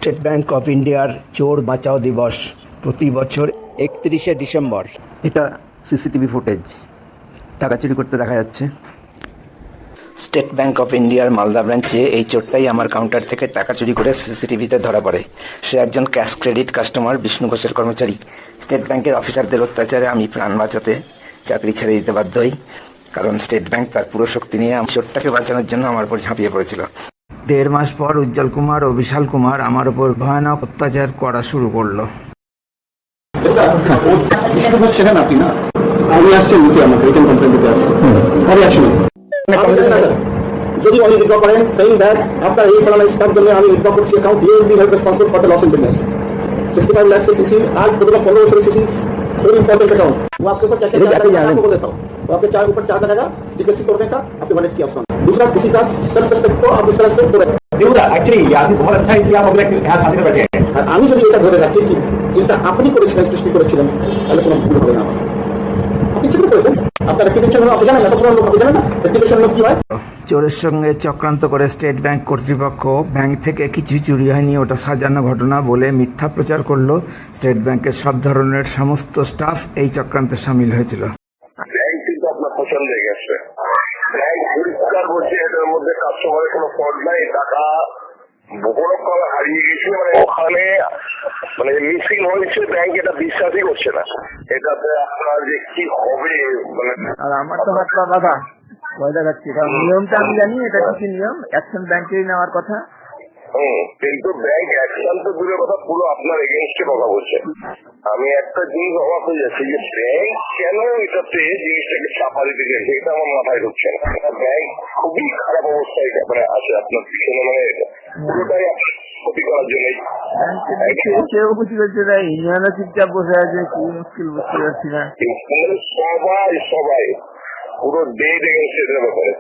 State bank of ইন্ডিয়ার চোর বাঁচাও দিবস প্রতি বছর 31শে ডিসেম্বর। এটা সিসিটিভি ফুটেজ, টাকা চুরি করতে দেখা যাচ্ছে। স্টেট ব্যাংক অফ ইন্ডিয়ার মালদা ব্রাঞ্চে এই চোরটাই আমার কাউন্টার থেকে টাকা চুরি করে সিসিটিভিতে ধরা পড়ে। সে একজন ক্যাশ ক্রেডিট কাস্টমার, বিষ্ণু ঘোষের কর্মচারী। স্টেট ব্যাংকের অফিসারদের অত্যাচারে আমি প্রাণ বাঁচাতে চাকরি ছেড়ে দিতে বাধ্য হই, কারণ স্টেট ব্যাংক তার পুরো শক্তি নিয়ে চোরটাকে বাঁচানোর জন্য আমার উপর ঝাঁপিয়ে পড়েছিল। 1.5 মাস পর উজ্জ্বল কুমার ও বিশাল কুমার আমার উপর ভয়ানক অত্যাচার করা শুরু করলো। যদি উনি উইথড্র করেন সেইং দ্যাট আফটার এই ফলানা স্ট্যাম্প জন্য আমি উইথড্র করছি account you will be held responsible for the loss in business 65 lakh से सीसी आज टोटल 15 बछर सीसी फुल इंपॉर्टेंट अकाउंट वो आपके ऊपर क्या आपको बोल देता हूं वो आपके चार ऊपर चार्ज लगेगा टिकट तोड़ने का आपके वॉलेट की आसान। दूसरा किसी का सेल्फ रिस्पेक्ट को आप इस तरह से तोड़े एक्चुअली ये आदमी बहुत अच्छा है, इसलिए आप अपने यहाँ साथी में बैठे हैं। আর আমি যদি এটা ধরে রাখি কি এটা আপনি করেছিলেন, সৃষ্টি করেছিলেন, তাহলে কোনো ভুল হবে না। আপনি কি করেছেন? আপনার রেপুটেশন আপনি জানেন না, তখন লোক আপনি জানেন না রেপুটেশন কি হয়। চোরের সঙ্গে চক্রান্ত করে স্টেট ব্যাংক কর্তৃপক্ষ ব্যাংক থেকে কিছু চুরি হয়নি, ওটা সাজানো ঘটনা বলে মিথ্যা প্রচার করলো। স্টেট ব্যাংকের সব ধরনের সমস্ত স্টাফ এই চক্রান্তে সামিল হয়েছিল। ব্যাংক কিন্তু আপনার পছন্দ হয়ে গেছে। ব্যাংক পরিষ্কার বলছে এটার মধ্যে কাস্টমারের কোনো ফল্ট নাই, টাকা বড় হারিয়ে গেছে, মানে ওখানে মানে মিসিং হয়েছে। ব্যাংক এটা বিশ্বাসই করছে না, এটাতে আপনার যে কি হবে মানে। আর আমার তো হাত পা বাঁধা ভয় দেখাচ্ছি, কারণ নিয়মটা আমি জানি, এটা কিছু নিয়ম অ্যাকশন ব্যাংকেই নেওয়ার কথা। কিন্তু ব্যাংক অ্যাকশন তো দূরের কথা, পুরো আপনার এগেনস্টে কথা বলছে। আমি একটা জিনিস অবাক হয়ে যাচ্ছি যে ব্যাংক কেন এটাতে জিনিসটাকে চাপা দিতে চাইছে, এটা আমার মাথায় ঢুকছে না। ব্যাংক খুবই খারাপ অবস্থায় মানে আছে আপনার পিছনে, মানে পুরোটাই আপনার ক্ষতি করার জন্য। কেউ কিছু করছে না, ইউনিয়নও চুপচাপ বসে আছে, কি মুশকিল বুঝতে পারছি না। সবাই পুরো ডেট এগেনস্ট এটার ব্যাপারে।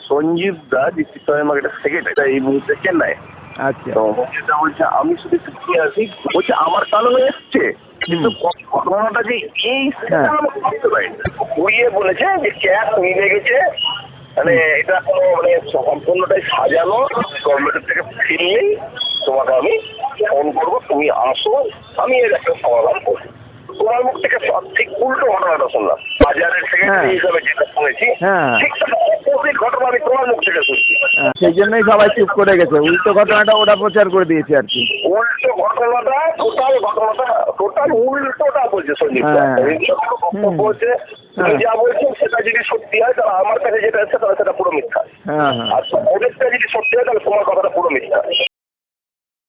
সঞ্জীব দা ডিস্ট্রিক্ট মার্কেটের সেক্রেটারি এই মুহূর্তে চেন্নাই। আচ্ছা, তো যেটা বলছে আমি শুধু আছি, বলছে আমার কারণে এসছে, কিন্তু ঘটনাটা যে এই বুঝতে পারি ঘুরিয়ে বলেছে যে ক্যাশ মিলে গেছে, মানে এটা কোনো মানে সম্পূর্ণটাই সাজানো। গভর্নমেন্টের থেকে ফিরলেই তোমাকে আমি ফোন করবো, তুমি আসো, আমি এর একটা সমাধান করবো। তোমার মুখ থেকে ঠিক উল্টো ঘটনাটা শুনলাম, বাজারের সেক্রেটারি হিসাবে যেটা শুনেছি ঠিক অপোজিট ঘটনা আমি তোমার মুখ থেকে শুনছি। সেই জন্যই সবাই চুপ করে গেছে, উল্টো ঘটনাটা ওরা প্রচার করে দিয়েছে আর কি। উল্টো ঘটনাটা টোটাল উল্টোটা বলছে সঞ্জীব বলছে। তুমি যা বলছেন সেটা যদি সত্যি হয় তাহলে আমার কাছে যেটা আছে তাহলে সেটা পুরো মিথ্যা, আর ওদেরটা যদি সত্যি হয় তাহলে তোমার কথাটা পুরো মিথ্যা।